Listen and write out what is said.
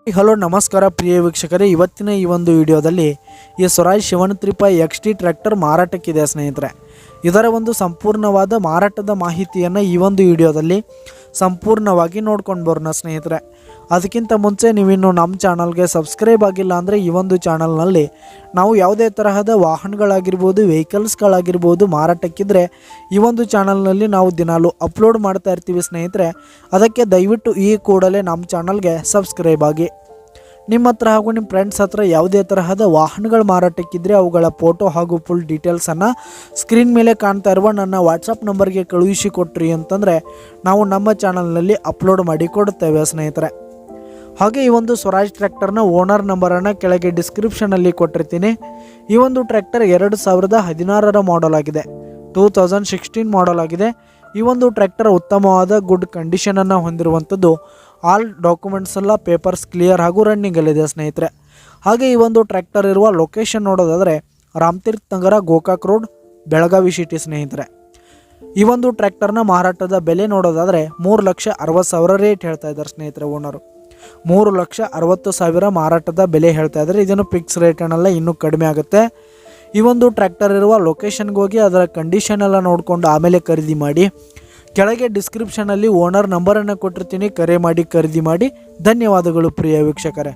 Hello ನಮಸ್ಕಾರ ಪ್ರಿಯ ವೀಕ್ಷಕರೇ, ಇವತ್ತಿನ ಈ ಒಂದು ವಿಡಿಯೋದಲ್ಲಿ ಈ ಸ್ವರಾಜ್ 735 XT ಟ್ರ್ಯಾಕ್ಟರ್ ಮಾರಾಟಕ್ಕಿದೆ ಸ್ನೇಹಿತರೆ. ಇದರ ಒಂದು ಸಂಪೂರ್ಣವಾದ ಮಾರಾಟದ ಮಾಹಿತಿಯನ್ನು ಈ ಒಂದು ವಿಡಿಯೋದಲ್ಲಿ ಸಂಪೂರ್ಣವಾಗಿ ನೋಡ್ಕೊಂಡು ಬರೋಣ ಸ್ನೇಹಿತರೆ. ಅದಕ್ಕಿಂತ ಮುಂಚೆ ನೀವಿನ್ನು ನಮ್ಮ ಚಾನಲ್ಗೆ ಸಬ್ಸ್ಕ್ರೈಬ್ ಆಗಿಲ್ಲ ಅಂದರೆ ಈ ಒಂದು ಚಾನಲ್ನಲ್ಲಿ ನಾವು ಯಾವುದೇ ತರಹದ ವಾಹನಗಳಾಗಿರ್ಬೋದು, ವೆಹಿಕಲ್ಸ್ಗಳಾಗಿರ್ಬೋದು ಮಾರಾಟಕ್ಕಿದ್ರೆ ಈ ಒಂದು ಚಾನಲ್ನಲ್ಲಿ ನಾವು ದಿನಾಲು ಅಪ್ಲೋಡ್ ಮಾಡ್ತಾ ಇರ್ತೀವಿ ಸ್ನೇಹಿತರೆ. ಅದಕ್ಕೆ ದಯವಿಟ್ಟು ಈ ಕೂಡಲೇ ನಮ್ಮ ಚಾನಲ್ಗೆ ಸಬ್ಸ್ಕ್ರೈಬ್ ಆಗಿ. ನಿಮ್ಮ ಹತ್ರ ಹಾಗೂ ನಿಮ್ಮ ಫ್ರೆಂಡ್ಸ್ ಹತ್ರ ಯಾವುದೇ ತರಹದ ವಾಹನಗಳು ಮಾರಾಟಕ್ಕಿದ್ರೆ ಅವುಗಳ ಫೋಟೋ ಹಾಗೂ ಫುಲ್ ಡೀಟೇಲ್ಸನ್ನು ಸ್ಕ್ರೀನ್ ಮೇಲೆ ಕಾಣ್ತಾ ಇರುವ ನನ್ನ ವಾಟ್ಸಪ್ ನಂಬರ್ಗೆ ಕಳುಹಿಸಿ ಕೊಟ್ರಿ ಅಂತಂದರೆ ನಾವು ನಮ್ಮ ಚಾನಲ್ನಲ್ಲಿ ಅಪ್ಲೋಡ್ ಮಾಡಿ ಕೊಡುತ್ತೇವೆ ಸ್ನೇಹಿತರೆ. ಹಾಗೆ ಈ ಒಂದು ಸ್ವರಾಜ್ ಟ್ರ್ಯಾಕ್ಟರ್ನ ಓನರ್ ನಂಬರನ್ನು ಕೆಳಗೆ ಡಿಸ್ಕ್ರಿಪ್ಷನಲ್ಲಿ ಕೊಟ್ಟಿರ್ತೀನಿ. ಈ ಒಂದು ಟ್ರ್ಯಾಕ್ಟರ್ 2016 ಮಾಡೆಲ್ ಆಗಿದೆ, 2016 ಮಾಡೆಲ್ ಆಗಿದೆ. ಈ ಒಂದು ಟ್ರ್ಯಾಕ್ಟರ್ ಉತ್ತಮವಾದ ಗುಡ್ ಕಂಡೀಷನನ್ನು ಹೊಂದಿರುವಂಥದ್ದು. ಆಲ್ ಡಾಕ್ಯುಮೆಂಟ್ಸ್ ಎಲ್ಲ ಪೇಪರ್ಸ್ ಕ್ಲಿಯರ್ ಹಾಗೂ ರನ್ನಿಂಗಲ್ಲಿದೆ ಸ್ನೇಹಿತರೆ. ಹಾಗೆ ಈ ಒಂದು ಟ್ರ್ಯಾಕ್ಟರ್ ಇರುವ ಲೊಕೇಶನ್ ನೋಡೋದಾದರೆ ರಾಮತೀರ್ಥ ನಗರ, ಗೋಕಾಕ್ ರೋಡ್, ಬೆಳಗಾವಿ ಸಿಟಿ ಸ್ನೇಹಿತರೆ. ಈ ಒಂದು ಟ್ರ್ಯಾಕ್ಟರ್ನ ಮಾರಾಟದ ಬೆಲೆ ನೋಡೋದಾದರೆ 3,60,000 ರೇಟ್ ಹೇಳ್ತಾ ಇದ್ದಾರೆ ಸ್ನೇಹಿತರೆ ಓನರು. 3,60,000 ಮಾರಾಟದ ಬೆಲೆ ಹೇಳ್ತಾ ಇದ್ದಾರೆ. ಇದನ್ನು ಫಿಕ್ಸ್ ರೇಟ್ ಅನ್ನಲ್ಲ, ಇನ್ನೂ ಕಡಿಮೆ ಆಗುತ್ತೆ. ಈ ಒಂದು ಟ್ರ್ಯಾಕ್ಟರ್ ಇರುವ ಲೊಕೇಶನ್ಗೆ ಹೋಗಿ ಅದರ ಕಂಡೀಷನ್ ಎಲ್ಲ ನೋಡಿಕೊಂಡು ಆಮೇಲೆ ಖರೀದಿ ಮಾಡಿ. ಕೆಳಗೆ ಡಿಸ್ಕ್ರಿಪ್ಷನಲ್ಲಿ ಓನರ್ ನಂಬರನ್ನು ಕೊಟ್ಟಿರ್ತೀನಿ, ಕರೆ ಮಾಡಿ ಖರೀದಿ ಮಾಡಿ. ಧನ್ಯವಾದಗಳು ಪ್ರಿಯ ವೀಕ್ಷಕರೇ.